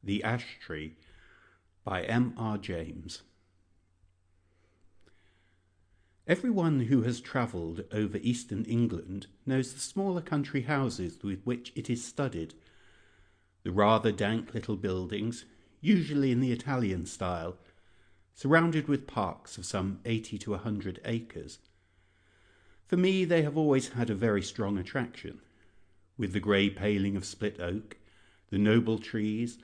The Ash Tree by M.R. James. Everyone who has travelled over eastern England knows the smaller country houses with which it is studded. The rather dank little buildings, usually in the Italian style, surrounded with parks of some 80 to 100 acres. For me, they have always had a very strong attraction, with the grey paling of split oak, the noble trees,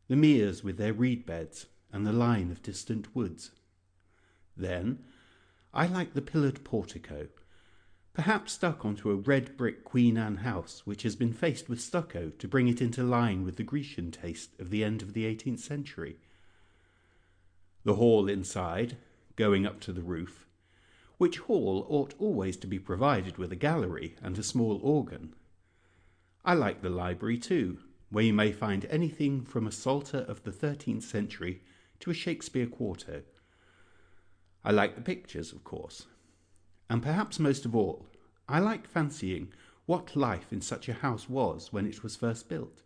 the meres with their reed beds, and the line of distant woods. Then, I like the pillared portico, perhaps stuck onto a red brick Queen Anne house which has been faced with stucco to bring it into line with the Grecian taste of the end of the 18th century. The hall inside, going up to the roof, which hall ought always to be provided with a gallery and a small organ. I like the library too, where you may find anything from a psalter of the 13th century to a Shakespeare quarto. I like the pictures, of course, and perhaps most of all, I like fancying what life in such a house was when it was first built,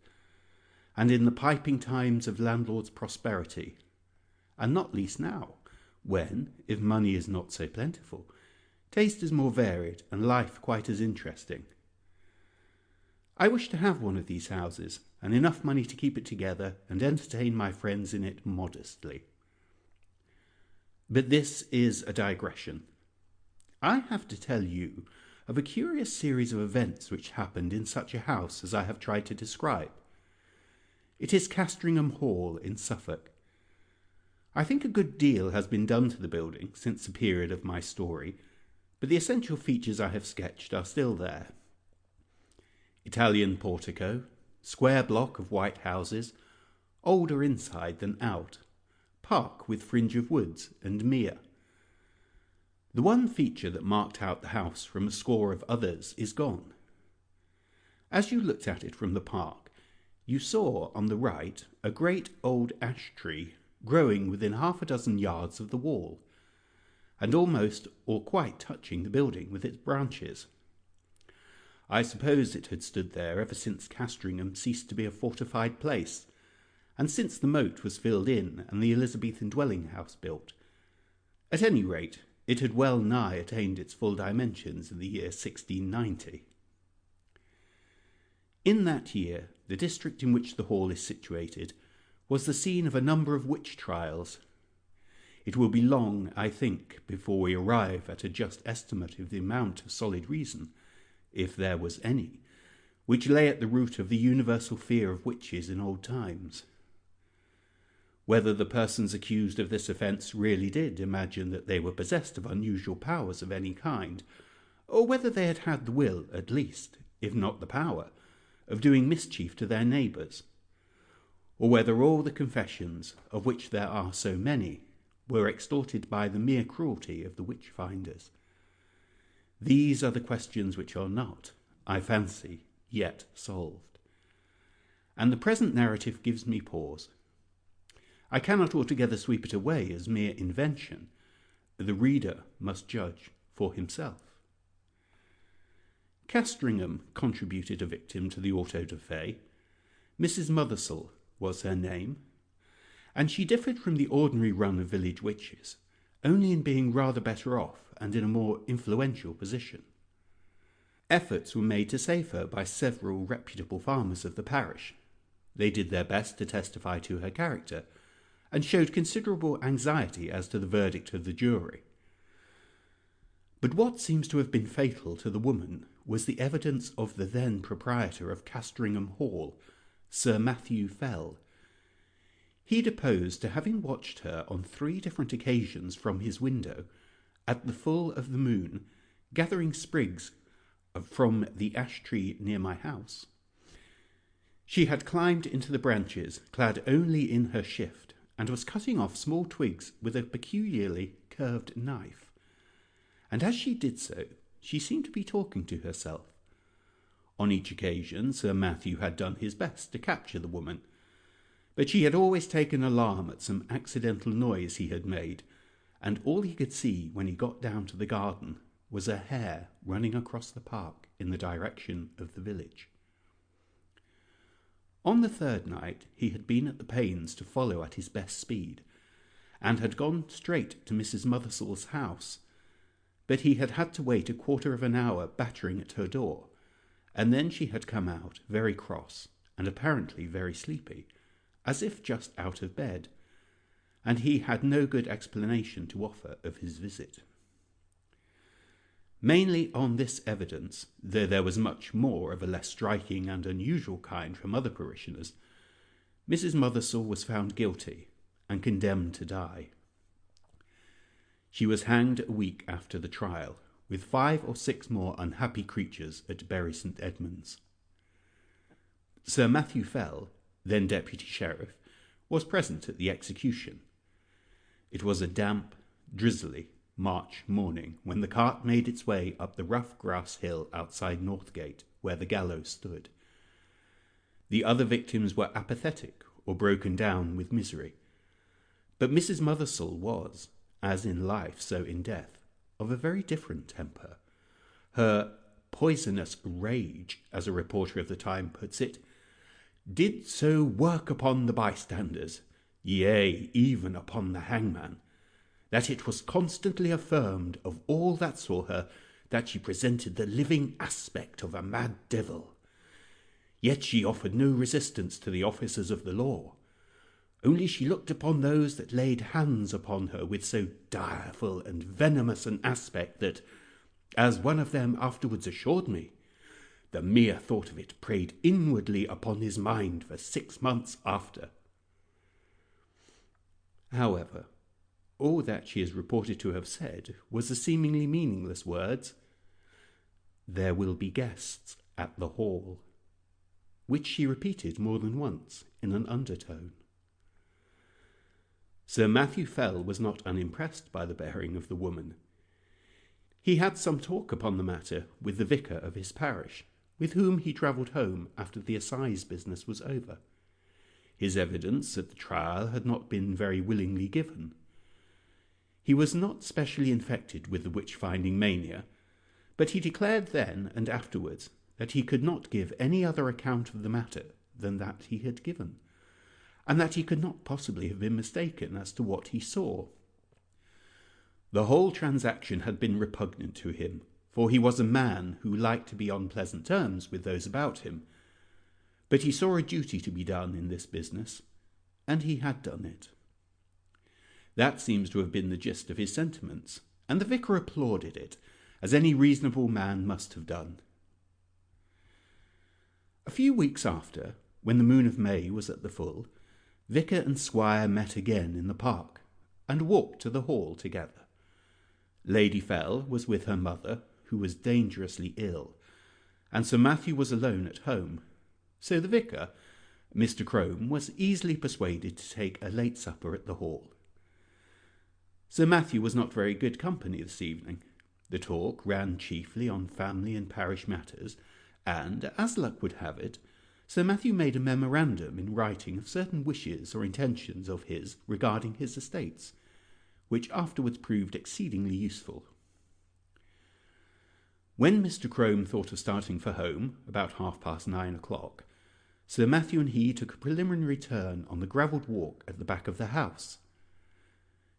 and in the piping times of landlord's prosperity, and not least now, when, if money is not so plentiful, taste is more varied and life quite as interesting. I wish to have one of these houses, and enough money to keep it together and entertain my friends in it modestly. But this is a digression. I have to tell you of a curious series of events which happened in such a house as I have tried to describe. It is Castringham Hall in Suffolk. I think a good deal has been done to the building since the period of my story, but the essential features I have sketched are still there. Italian portico, square block of white houses, older inside than out, park with fringe of woods and mere. The one feature that marked out the house from a score of others is gone. As you looked at it from the park, you saw on the right a great old ash tree growing within half a dozen yards of the wall, and almost or quite touching the building with its branches. I suppose it had stood there ever since Castringham ceased to be a fortified place, and since the moat was filled in and the Elizabethan dwelling house built. At any rate, it had well nigh attained its full dimensions in the year 1690. In that year, the district in which the hall is situated was the scene of a number of witch trials. It will be long, I think, before we arrive at a just estimate of the amount of solid reason, if there was any, which lay at the root of the universal fear of witches in old times. Whether the persons accused of this offence really did imagine that they were possessed of unusual powers of any kind, or whether they had had the will, at least, if not the power, of doing mischief to their neighbours, or whether all the confessions, of which there are so many, were extorted by the mere cruelty of the witch-finders. These are the questions which are not, I fancy, yet solved. And the present narrative gives me pause. I cannot altogether sweep it away as mere invention. The reader must judge for himself. Castringham contributed a victim to the auto-da-fe. Mrs. Mothersell was her name, and she differed from the ordinary run of village witches only in being rather better off and in a more influential position. Efforts were made to save her by several reputable farmers of the parish. They did their best to testify to her character, and showed considerable anxiety as to the verdict of the jury. But what seems to have been fatal to the woman was the evidence of the then proprietor of Castringham Hall, Sir Matthew Fell. He deposed to having watched her on 3 different occasions from his window, at the full of the moon, gathering sprigs from the ash tree near my house. She had climbed into the branches, clad only in her shift, and was cutting off small twigs with a peculiarly curved knife. And as she did so, she seemed to be talking to herself. On each occasion, Sir Matthew had done his best to capture the woman, but she had always taken alarm at some accidental noise he had made, and all he could see when he got down to the garden was a hare running across the park in the direction of the village. On the third night he had been at the pains to follow at his best speed, and had gone straight to Mrs. Mothersole's house, but he had had to wait a quarter of an hour battering at her door, and then she had come out very cross and apparently very sleepy, as if just out of bed, and he had no good explanation to offer of his visit. Mainly on this evidence, though there was much more of a less striking and unusual kind from other parishioners, Mrs. Mothersole was found guilty and condemned to die. She was hanged a week after the trial, with 5 or 6 more unhappy creatures at Bury St. Edmunds. Sir Matthew Fell, then Deputy Sheriff, was present at the execution. It was a damp, drizzly March morning when the cart made its way up the rough grass hill outside Northgate, where the gallows stood. The other victims were apathetic or broken down with misery, but Mrs. Mothersole was, as in life so in death, of a very different temper. Her poisonous rage, as a reporter of the time puts it, did so work upon the bystanders, yea, even upon the hangman, that it was constantly affirmed of all that saw her that she presented the living aspect of a mad devil. Yet she offered no resistance to the officers of the law, only she looked upon those that laid hands upon her with so direful and venomous an aspect that, as one of them afterwards assured me, the mere thought of it preyed inwardly upon his mind for 6 months after. However, all that she is reported to have said was the seemingly meaningless words, "There will be guests at the hall," which she repeated more than once in an undertone. Sir Matthew Fell was not unimpressed by the bearing of the woman. He had some talk upon the matter with the vicar of his parish, with whom he travelled home after the assize business was over. His evidence at the trial had not been very willingly given. He was not specially infected with the witch-finding mania, but he declared then and afterwards that he could not give any other account of the matter than that he had given, and that he could not possibly have been mistaken as to what he saw. The whole transaction had been repugnant to him, for he was a man who liked to be on pleasant terms with those about him, but he saw a duty to be done in this business, and he had done it. That seems to have been the gist of his sentiments, and the vicar applauded it, as any reasonable man must have done. A few weeks after, when the moon of May was at the full, vicar and squire met again in the park, and walked to the hall together. Lady Fell was with her mother, who was dangerously ill, and Sir Matthew was alone at home, so the vicar, Mr. Crome, was easily persuaded to take a late supper at the hall. Sir Matthew was not very good company this evening. The talk ran chiefly on family and parish matters, and, as luck would have it, Sir Matthew made a memorandum in writing of certain wishes or intentions of his regarding his estates, which afterwards proved exceedingly useful. When Mr. Crome thought of starting for home, about 9:30, Sir Matthew and he took a preliminary turn on the gravelled walk at the back of the house.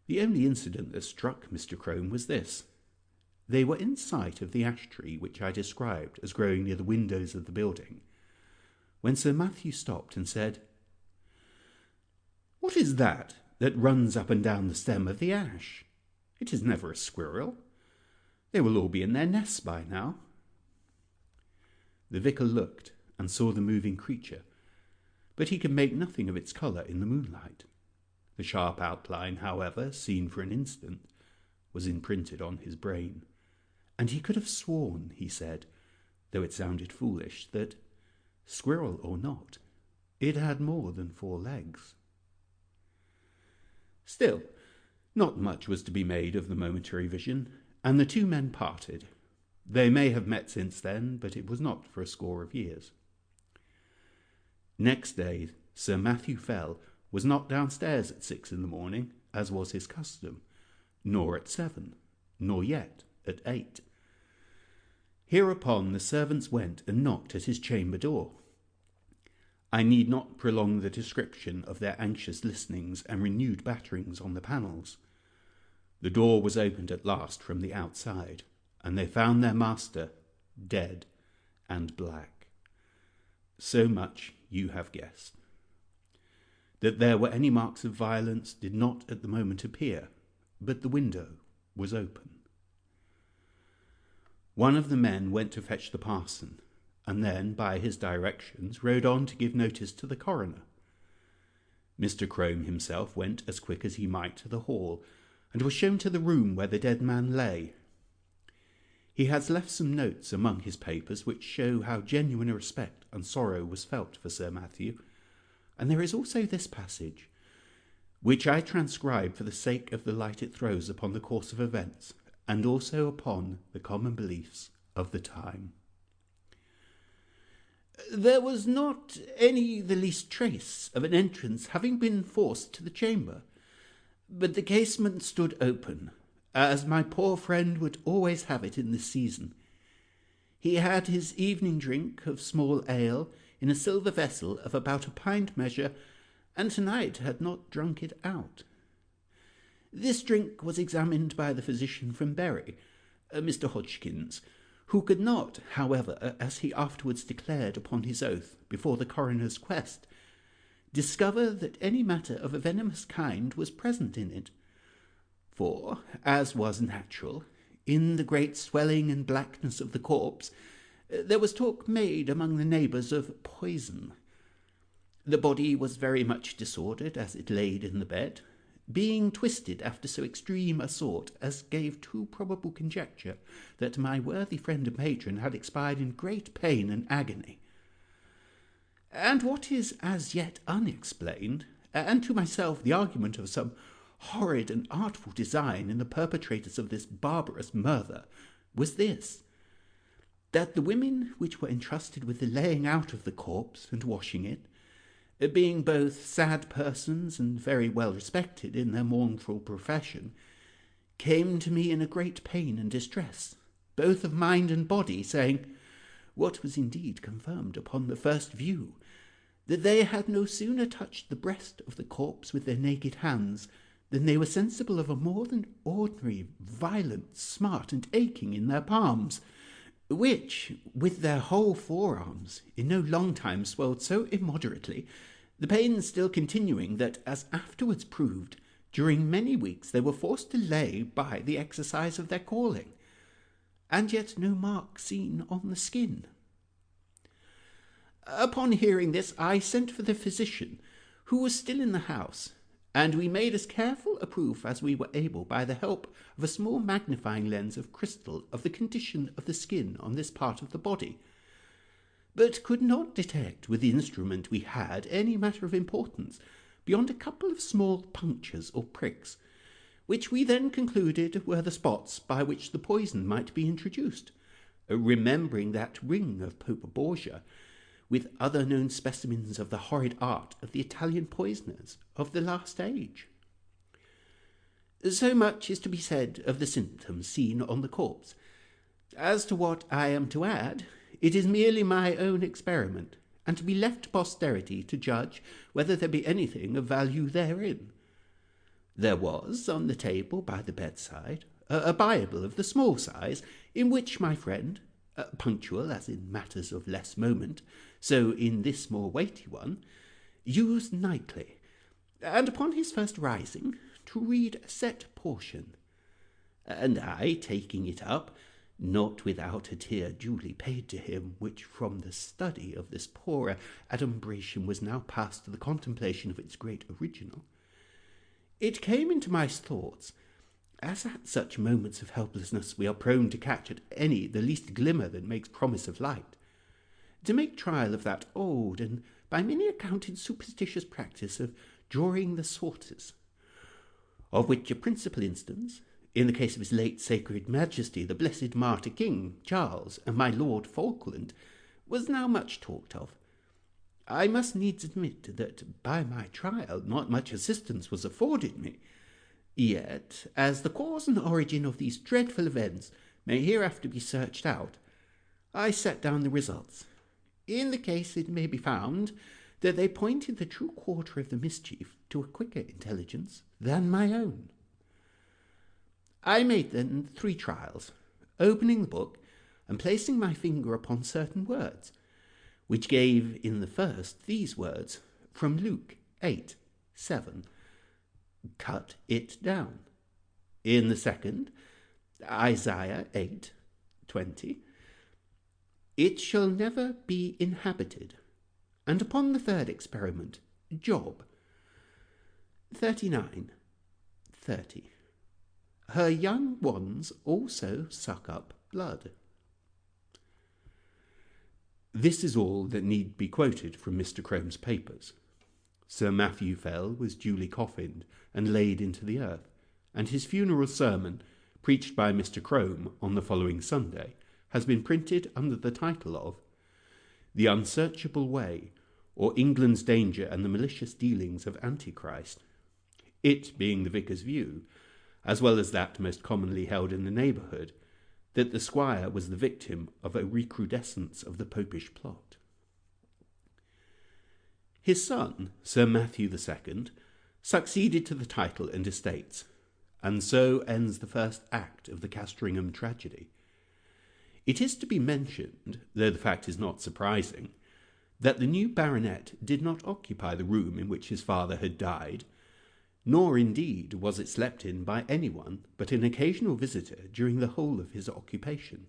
The only incident that struck Mr. Crome was this. They were in sight of the ash tree which I described as growing near the windows of the building, when Sir Matthew stopped and said, "What is that runs up and down the stem of the ash? It is never a squirrel. They will all be in their nests by now." The vicar looked and saw the moving creature, but he could make nothing of its colour in the moonlight. The sharp outline, however, seen for an instant, was imprinted on his brain, and he could have sworn, he said, though it sounded foolish, that, squirrel or not, it had more than 4 legs. Still, not much was to be made of the momentary vision, and the 2 men parted. They may have met since then, but it was not for a score of years. Next day, Sir Matthew Fell was not downstairs at 6 in the morning, as was his custom, nor at 7, nor yet at 8. Hereupon the servants went and knocked at his chamber door. I need not prolong the description of their anxious listenings and renewed batterings on the panels. The door was opened at last from the outside, and they found their master dead and black. So much you have guessed. That there were any marks of violence did not at the moment appear, but the window was open. One of the men went to fetch the parson, and then, by his directions, rode on to give notice to the coroner. Mr. Crome himself went as quick as he might to the hall, and was shown to the room where the dead man lay. He has left some notes among his papers which show how genuine a respect and sorrow was felt for Sir Matthew, and there is also this passage, which I transcribe for the sake of the light it throws upon the course of events, and also upon the common beliefs of the time. There was not any the least trace of an entrance having been forced to the chamber, but the casement stood open, as my poor friend would always have it in this season. He had his evening drink of small ale in a silver vessel of about a pint measure, and tonight had not drunk it out. This drink was examined by the physician from Bury, Mr. Hodgkins, who could not, however, as he afterwards declared upon his oath before the coroner's quest, discover that any matter of a venomous kind was present in it. For, as was natural, in the great swelling and blackness of the corpse, there was talk made among the neighbours of poison. The body was very much disordered as it laid in the bed, being twisted after so extreme a sort as gave too probable conjecture that my worthy friend and patron had expired in great pain and agony. And what is as yet unexplained, and to myself the argument of some horrid and artful design in the perpetrators of this barbarous murder, was this, that the women which were entrusted with the laying out of the corpse and washing it, being both sad persons and very well respected in their mournful profession, came to me in a great pain and distress, both of mind and body, saying, what was indeed confirmed upon the first view, that they had no sooner touched the breast of the corpse with their naked hands than they were sensible of a more than ordinary violent smart and aching in their palms, which, with their whole forearms, in no long time swelled so immoderately, the pain still continuing that, as afterwards proved, during many weeks they were forced to lay by the exercise of their calling, and yet no mark seen on the skin. Upon hearing this, I sent for the physician, who was still in the house, and we made as careful a proof as we were able by the help of a small magnifying lens of crystal of the condition of the skin on this part of the body, but could not detect with the instrument we had any matter of importance beyond a couple of small punctures or pricks, which we then concluded were the spots by which the poison might be introduced, remembering that ring of Pope Borgia, with other known specimens of the horrid art of the Italian poisoners of the last age. So much is to be said of the symptoms seen on the corpse. As to what I am to add, it is merely my own experiment, and to be left to posterity to judge whether there be anything of value therein. There was, on the table by the bedside, a Bible of the small size, in which my friend, punctual as in matters of less moment, so in this more weighty one, used nightly, and upon his first rising, to read a set portion. And I, taking it up, not without a tear duly paid to him, which from the study of this poorer adumbration was now passed to the contemplation of its great original, it came into my thoughts, as at such moments of helplessness we are prone to catch at any the least glimmer that makes promise of light, to make trial of that old and by many accounted superstitious practice of drawing the sorters, of which a principal instance, in the case of his late sacred majesty the blessed martyr King Charles and my Lord Falkland, was now much talked of. I must needs admit that by my trial not much assistance was afforded me, yet, as the cause and origin of these dreadful events may hereafter be searched out, I set down the results. In the case it may be found that they pointed the true quarter of the mischief to a quicker intelligence than my own. I made then 3 trials, opening the book and placing my finger upon certain words, which gave in the first these words from Luke 8:7, cut it down. In the second, Isaiah 8:20, it shall never be inhabited. And upon the third experiment, Job 39:30, her young ones also suck up blood. This is all that need be quoted from Mr. Crome's papers. Sir Matthew Fell was duly coffined and laid into the earth, and his funeral sermon, preached by Mr. Crome on the following Sunday, has been printed under the title of The Unsearchable Way, or England's Danger and the Malicious Dealings of Antichrist, it being the vicar's view, as well as that most commonly held in the neighbourhood, that the squire was the victim of a recrudescence of the popish plot. His son, Sir Matthew II, succeeded to the title and estates, and so ends the first act of the Castringham tragedy. It is to be mentioned, though the fact is not surprising, that the new baronet did not occupy the room in which his father had died, nor indeed was it slept in by anyone but an occasional visitor during the whole of his occupation.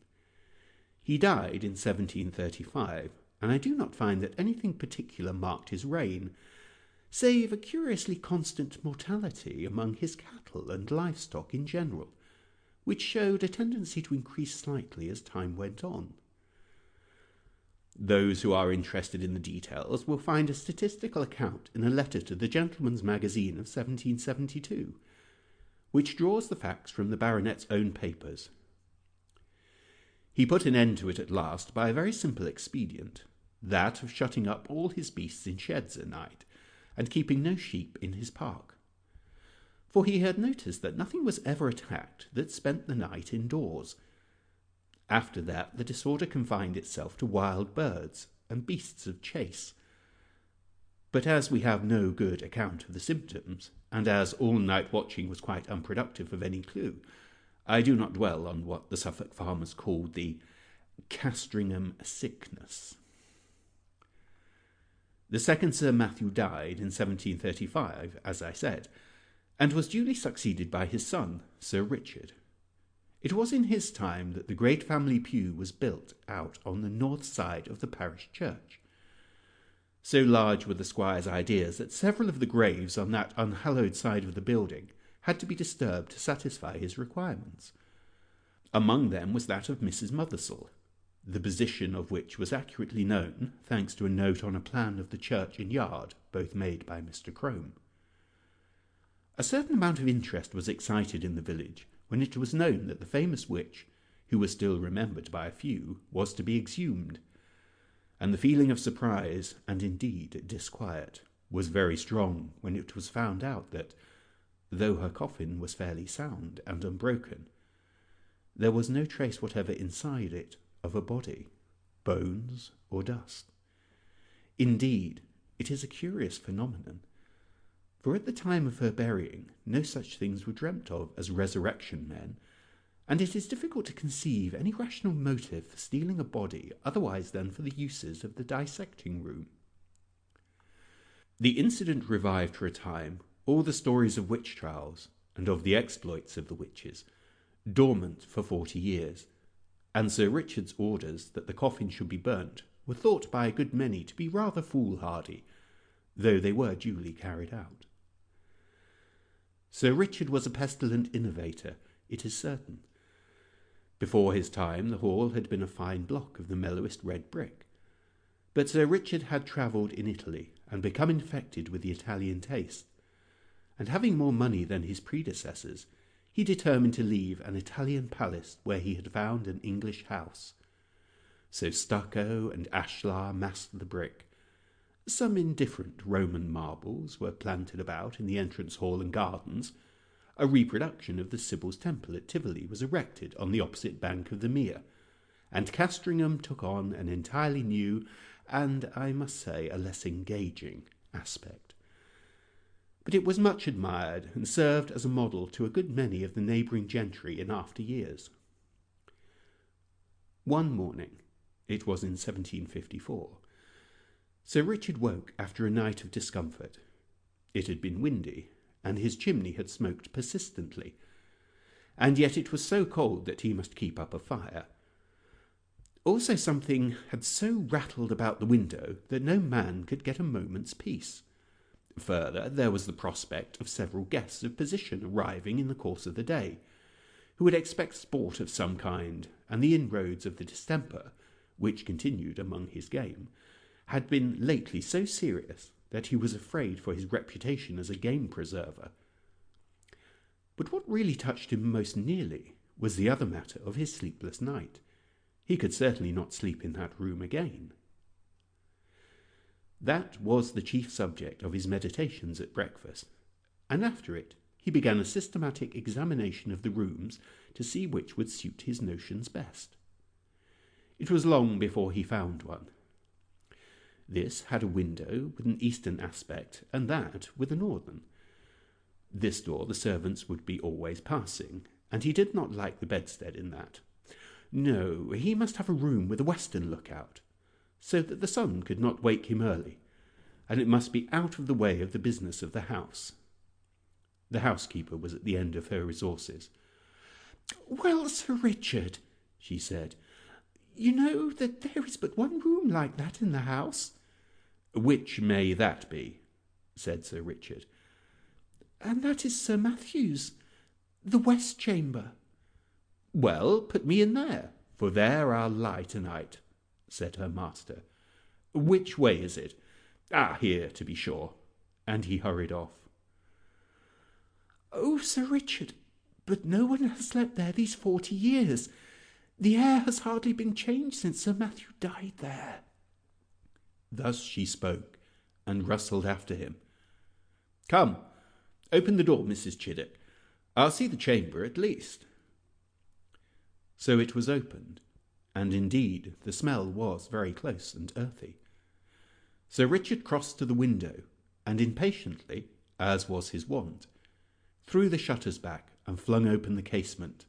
He died in 1735, and I do not find that anything particular marked his reign, save a curiously constant mortality among his cattle and livestock in general, which showed a tendency to increase slightly as time went on. Those who are interested in the details will find a statistical account in a letter to the Gentleman's Magazine of 1772, which draws the facts from the baronet's own papers. He put an end to it at last by a very simple expedient, that of shutting up all his beasts in sheds at night, and keeping no sheep in his park. For he had noticed that nothing was ever attacked that spent the night indoors. After that, the disorder confined itself to wild birds and beasts of chase. But as we have no good account of the symptoms, and as all-night watching was quite unproductive of any clue, I do not dwell on what the Suffolk farmers called the Castringham sickness. The second Sir Matthew died in 1735, as I said, and was duly succeeded by his son, Sir Richard. It was in his time that the great family pew was built out on the north side of the parish church. So large were the squire's ideas that several of the graves on that unhallowed side of the building had to be disturbed to satisfy his requirements. Among them was that of Mrs. Mothersell, the position of which was accurately known, thanks to a note on a plan of the church and yard, both made by Mr. Crome. A certain amount of interest was excited in the village when it was known that the famous witch, who was still remembered by a few, was to be exhumed, and the feeling of surprise, and indeed disquiet, was very strong when it was found out that, though her coffin was fairly sound and unbroken, there was no trace whatever inside it of a body, bones, or dust. Indeed, it is a curious phenomenon, for at the time of her burying no such things were dreamt of as resurrection men, and it is difficult to conceive any rational motive for stealing a body otherwise than for the uses of the dissecting room. The incident revived for a time all the stories of witch trials and of the exploits of the witches, dormant for 40 years, and Sir Richard's orders that the coffin should be burnt were thought by a good many to be rather foolhardy, though they were duly carried out. Sir Richard was a pestilent innovator, it is certain. Before his time the hall had been a fine block of the mellowest red brick, but Sir Richard had travelled in Italy and become infected with the Italian taste, and having more money than his predecessors, he determined to leave an Italian palace where he had found an English house. So stucco and ashlar masked the brick. Some indifferent Roman marbles were planted about in the entrance hall and gardens. A reproduction of the Sibyl's Temple at Tivoli was erected on the opposite bank of the Mere, and Castringham took on an entirely new and, I must say, a less engaging aspect. But it was much admired and served as a model to a good many of the neighbouring gentry in after years. One morning, it was in 1754, Sir Richard woke after a night of discomfort. It had been windy, and his chimney had smoked persistently, and yet it was so cold that he must keep up a fire. Also something had so rattled about the window that no man could get a moment's peace. Further, there was the prospect of several guests of position arriving in the course of the day, who would expect sport of some kind, and the inroads of the distemper, which continued among his game, had been lately so serious that he was afraid for his reputation as a game preserver. But what really touched him most nearly was the other matter of his sleepless night. He could certainly not sleep in that room again. That was the chief subject of his meditations at breakfast, and after it he began a systematic examination of the rooms to see which would suit his notions best. It was long before he found one. This had a window with an eastern aspect, and that with a northern. This door the servants would be always passing, and he did not like the bedstead in that. No, he must have a room with a western lookout, so that the sun could not wake him early, and it must be out of the way of the business of the house. The housekeeper was at the end of her resources. "Well, Sir Richard," she said, "you know that there is but one room like that in the house." "Which may that be?" said Sir Richard. "And that is Sir Matthew's, the west chamber." "Well, put me in there, for there I'll lie tonight," said her master. "Which way is it? Ah, here, to be sure." And he hurried off. "Oh, Sir Richard, but no one has slept there these 40 years. The air has hardly been changed since Sir Matthew died there." Thus she spoke, and rustled after him. "Come, open the door, Mrs. Chiddock. I'll see the chamber at least." So it was opened, and indeed the smell was very close and earthy. Sir Richard crossed to the window, and impatiently, as was his wont, threw the shutters back and flung open the casement.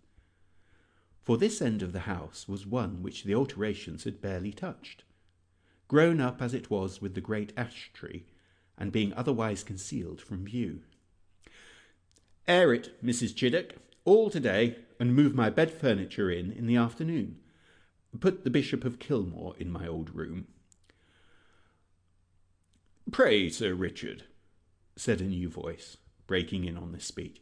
For this end of the house was one which the alterations had barely touched, grown up as it was with the great ash tree, and being otherwise concealed from view. "Air it, Mrs. Chiddock, all to-day, and move my bed furniture in the afternoon. Put the Bishop of Kilmore in my old room." "Pray, Sir Richard," said a new voice, breaking in on this speech,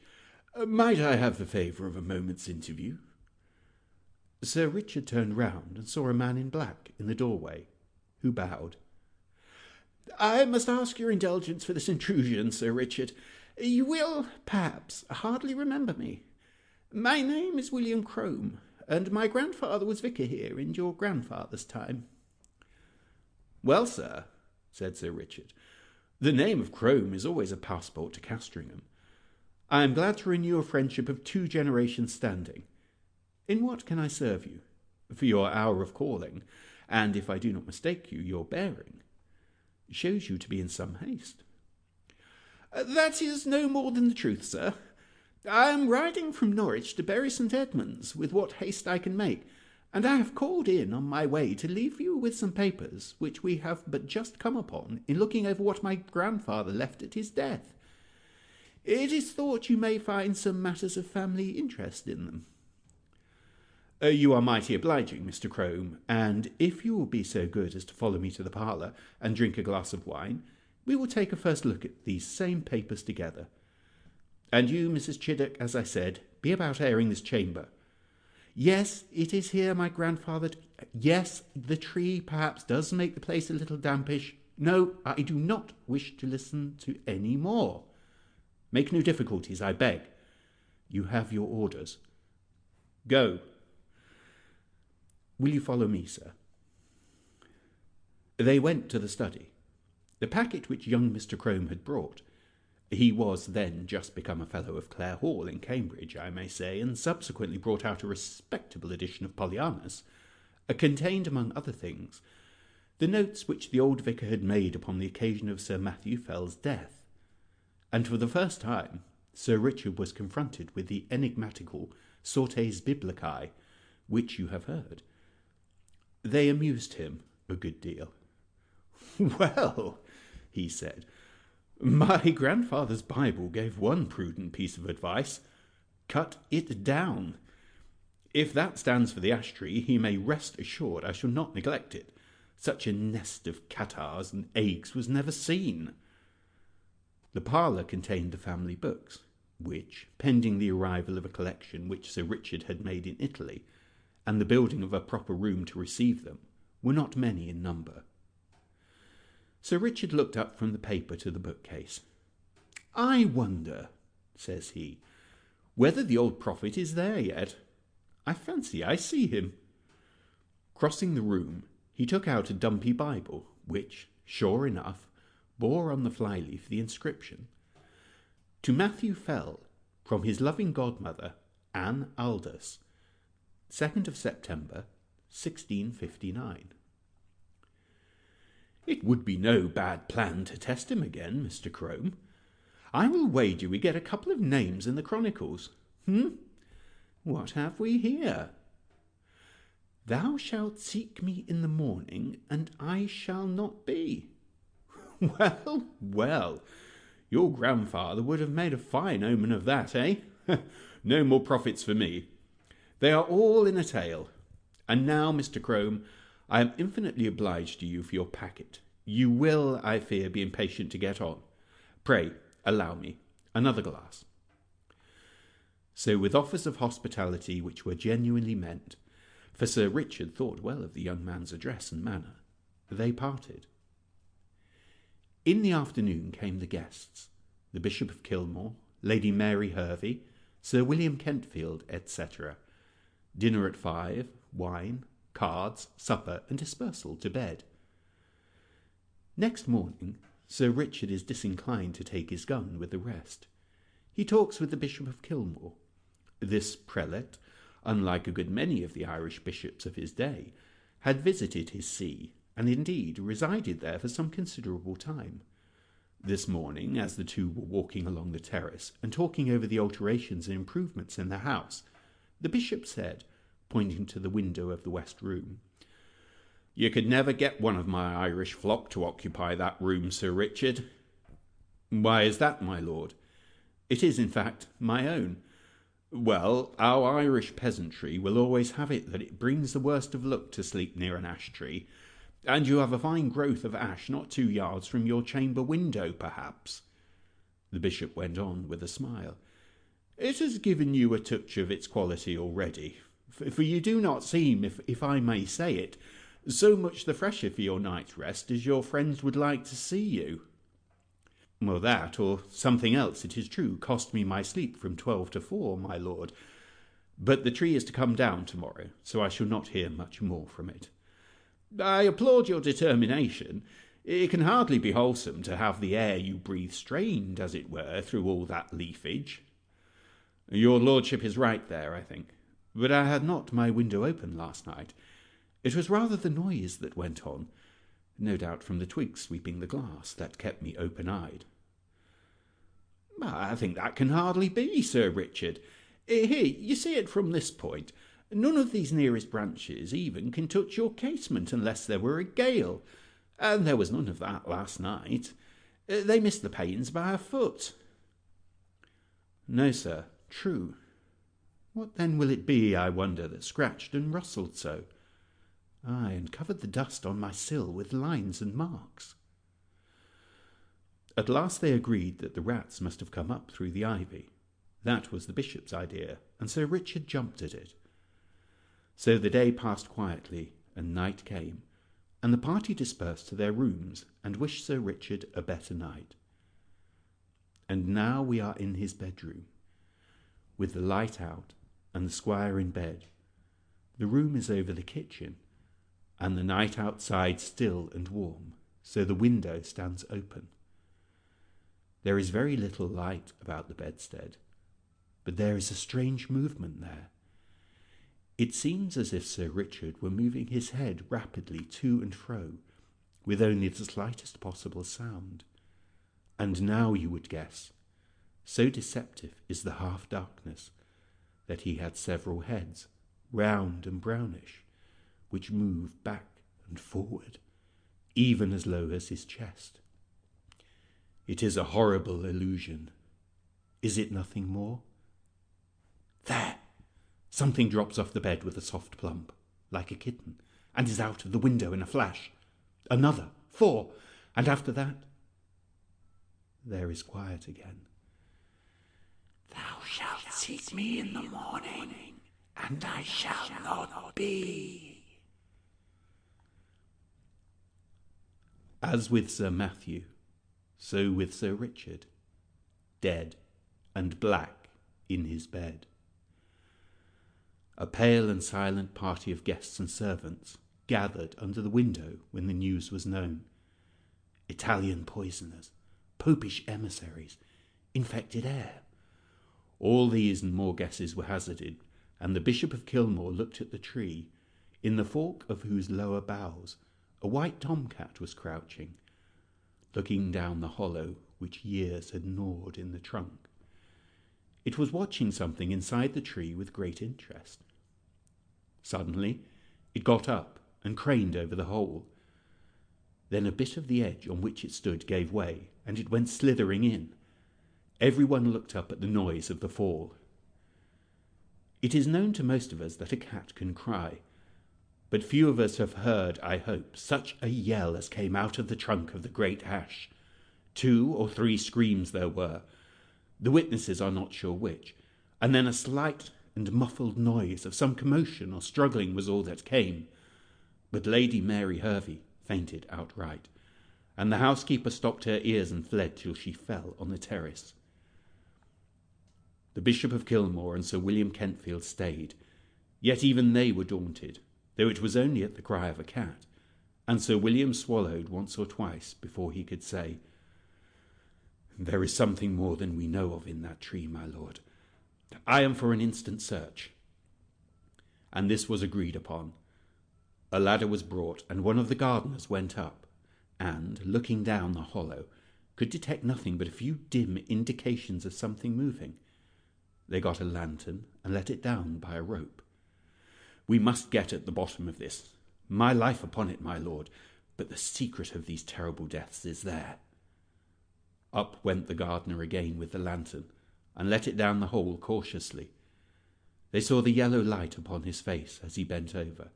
"might I have the favour of a moment's interview?" Sir Richard turned round and saw a man in black in the doorway, who bowed. "I must ask your indulgence for this intrusion, Sir Richard. You will, perhaps, hardly remember me. My name is William Crome, and my grandfather was vicar here in your grandfather's time." "Well, sir," said Sir Richard, "the name of Crome is always a passport to Castringham. I am glad to renew a friendship of 2 generations' standing. In what can I serve you? For your hour of calling, and if I do not mistake you, your bearing shows you to be in some haste." "That is no more than the truth, sir. I am riding from Norwich to Bury St. Edmunds with what haste I can make, and I have called in on my way to leave you with some papers which we have but just come upon in looking over what my grandfather left at his death. It is thought you may find some matters of family interest in them." "You are mighty obliging, Mr. Crome, and if you will be so good as to follow me to the parlour and drink a glass of wine, we will take a first look at these same papers together. And you, Mrs. Chiddock, as I said, be about airing this chamber." "Yes, it is here my grandfather... Yes, the tree perhaps does make the place a little dampish. No, I do not wish to listen to any more." "Make no difficulties, I beg. You have your orders. Go. Will you follow me, sir?" They went to the study. The packet which young Mr. Crome had brought, he was then just become a fellow of Clare Hall in Cambridge, I may say, and subsequently brought out a respectable edition of Pollyanus, contained, among other things, the notes which the old vicar had made upon the occasion of Sir Matthew Fell's death. And for the first time, Sir Richard was confronted with the enigmatical sortes biblicae, which you have heard. They amused him a good deal. "Well," he said, "my grandfather's Bible gave one prudent piece of advice. Cut it down. If that stands for the ash tree, he may rest assured I shall not neglect it. Such a nest of catarrhs and eggs was never seen." The parlour contained the family books, which, pending the arrival of a collection which Sir Richard had made in Italy, and the building of a proper room to receive them, were not many in number. Sir Richard looked up from the paper to the bookcase. "I wonder," says he, "whether the old prophet is there yet. I fancy I see him." Crossing the room, he took out a dumpy Bible, which, sure enough, bore on the flyleaf the inscription, "To Matthew Fell, from his loving godmother, Anne Aldous, 2nd of September, 1659. "It would be no bad plan to test him again, Mr. Crome. I will wager we get a couple of names in the Chronicles. What have we here? 'Thou shalt seek me in the morning, and I shall not be.' Well, well, your grandfather would have made a fine omen of that, eh? No more profits for me. They are all in a tale. And now, Mr. Crome, I am infinitely obliged to you for your packet. You will, I fear, be impatient to get on. Pray, allow me another glass." So, with offers of hospitality which were genuinely meant, for Sir Richard thought well of the young man's address and manner, they parted. In the afternoon came the guests, the Bishop of Kilmore, Lady Mary Hervey, Sir William Kentfield, etc. Dinner at 5, wine, cards, supper, and dispersal to bed. Next morning, Sir Richard is disinclined to take his gun with the rest. He talks with the Bishop of Kilmore. This prelate, unlike a good many of the Irish bishops of his day, had visited his see, and indeed resided there for some considerable time. This morning, as the two were walking along the terrace and talking over the alterations and improvements in the house, the bishop said, pointing to the window of the west room, "You could never get one of my Irish flock to occupy that room, Sir Richard." "Why is that, my lord?" "It is, in fact, my own." "Well, our Irish peasantry will always have it that it brings the worst of luck to sleep near an ash tree, and you have a fine growth of ash not 2 yards from your chamber window, perhaps." The bishop went on with a smile. "It has given you a touch of its quality already, for you do not seem, if I may say it, so much the fresher for your night's rest as your friends would like to see you." "Well, that, or something else, it is true, cost me my sleep from 12 to 4, my lord. But the tree is to come down tomorrow, so I shall not hear much more from it." "I applaud your determination. It can hardly be wholesome to have the air you breathe strained, as it were, through all that leafage." "Your lordship is right there, I think. But I had not my window open last night. It was rather the noise that went on, no doubt from the twigs sweeping the glass, that kept me open-eyed." "I think that can hardly be, Sir Richard. Here, you see it from this point. None of these nearest branches even can touch your casement unless there were a gale, and there was none of that last night. They missed the panes by a foot." "No, sir, true. What then will it be, I wonder, that scratched and rustled so? Ay, and covered the dust on my sill with lines and marks." At last they agreed that the rats must have come up through the ivy. That was the bishop's idea, and Sir Richard jumped at it. So the day passed quietly, and night came, and the party dispersed to their rooms and wished Sir Richard a better night. And now we are in his bedroom, with the light out and the squire in bed. The room is over the kitchen, and the night outside still and warm, so the window stands open. There is very little light about the bedstead, but there is a strange movement there. It seems as if Sir Richard were moving his head rapidly to and fro, with only the slightest possible sound. And now you would guess, so deceptive is the half-darkness, that he had several heads, round and brownish, which moved back and forward, even as low as his chest. It is a horrible illusion. Is it nothing more? There! Something drops off the bed with a soft plump, like a kitten, and is out of the window in a flash. Another, 4, and after that, there is quiet again. Thou shalt seek me in the morning, and I shall not be. As with Sir Matthew, so with Sir Richard, dead and black in his bed. A pale and silent party of guests and servants gathered under the window when the news was known. Italian poisoners, popish emissaries, infected air. All these and more guesses were hazarded, and the Bishop of Kilmore looked at the tree, in the fork of whose lower boughs a white tomcat was crouching, looking down the hollow which years had gnawed in the trunk. It was watching something inside the tree with great interest. Suddenly, it got up and craned over the hole. Then a bit of the edge on which it stood gave way, and it went slithering in. Everyone looked up at the noise of the fall. It is known to most of us that a cat can cry, but few of us have heard, I hope, such a yell as came out of the trunk of the great ash. 2 or 3 screams there were, the witnesses are not sure which, and then a slight and muffled noise of some commotion or struggling was all that came. But Lady Mary Hervey fainted outright, and the housekeeper stopped her ears and fled till she fell on the terrace. The Bishop of Kilmore and Sir William Kentfield stayed, yet even they were daunted, though it was only at the cry of a cat, and Sir William swallowed once or twice before he could say, "There is something more than we know of in that tree, my lord. I am for an instant search." And this was agreed upon. A ladder was brought, and one of the gardeners went up, and, looking down the hollow, could detect nothing but a few dim indications of something moving. They got a lantern and let it down by a rope. "We must get at the bottom of this. My life upon it, my lord, but the secret of these terrible deaths is there." Up went the gardener again with the lantern, and let it down the hole cautiously. They saw the yellow light upon his face as he bent over,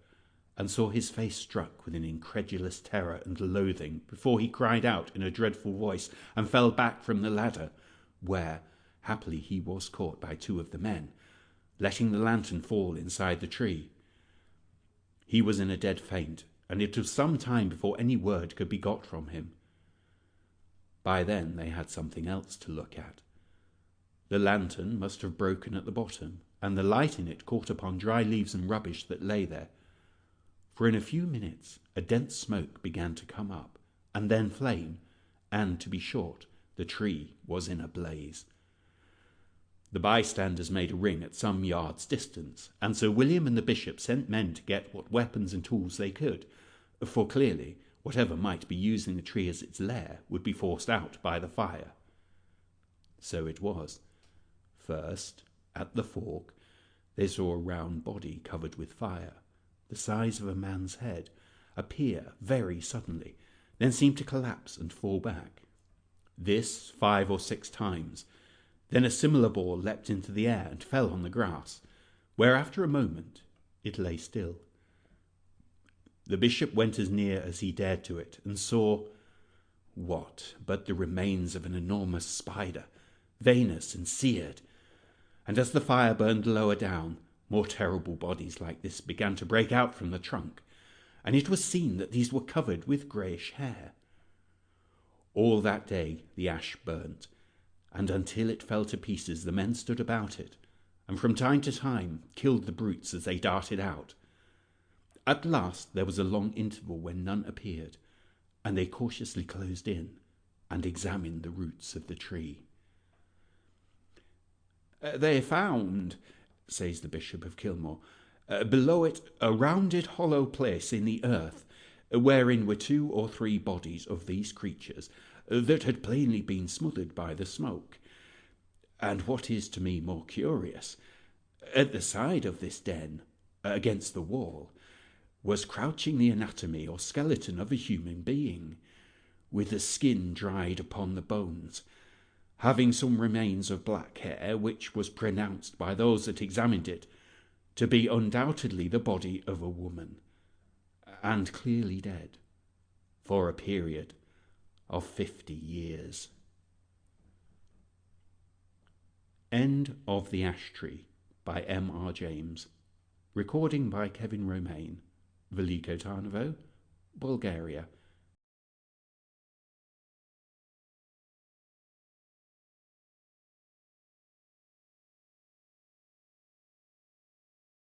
and saw his face struck with an incredulous terror and loathing before he cried out in a dreadful voice and fell back from the ladder, where, happily, he was caught by 2 of the men, letting the lantern fall inside the tree. He was in a dead faint, and it was some time before any word could be got from him. By then they had something else to look at. The lantern must have broken at the bottom, and the light in it caught upon dry leaves and rubbish that lay there. For in a few minutes a dense smoke began to come up, and then flame, and, to be short, the tree was in a blaze. The bystanders made a ring at some yards' distance, and Sir William and the bishop sent men to get what weapons and tools they could, for clearly whatever might be using the tree as its lair would be forced out by the fire. So it was. First, at the fork, they saw a round body covered with fire, the size of a man's head, appear very suddenly, then seem to collapse and fall back. This 5 or 6 times. Then a similar ball leapt into the air and fell on the grass, where after a moment it lay still. The bishop went as near as he dared to it, and saw what but the remains of an enormous spider, veinous and seared. And as the fire burned lower down, more terrible bodies like this began to break out from the trunk, and it was seen that these were covered with greyish hair. All that day the ash burnt, and until it fell to pieces the men stood about it, and from time to time killed the brutes as they darted out. At last there was a long interval when none appeared, and they cautiously closed in and examined the roots of the tree. "They found," says the Bishop of Kilmore, "below it a rounded hollow place in the earth, wherein were 2 or 3 bodies of these creatures that had plainly been smothered by the smoke. And what is to me more curious, at the side of this den, against the wall, was crouching the anatomy or skeleton of a human being, with the skin dried upon the bones, having some remains of black hair, which was pronounced by those that examined it to be undoubtedly the body of a woman, and clearly dead, for a period of 50 years. End of The Ash Tree by M.R. James. Recording by Kevin Romain, Veliko Tarnovo, Bulgaria,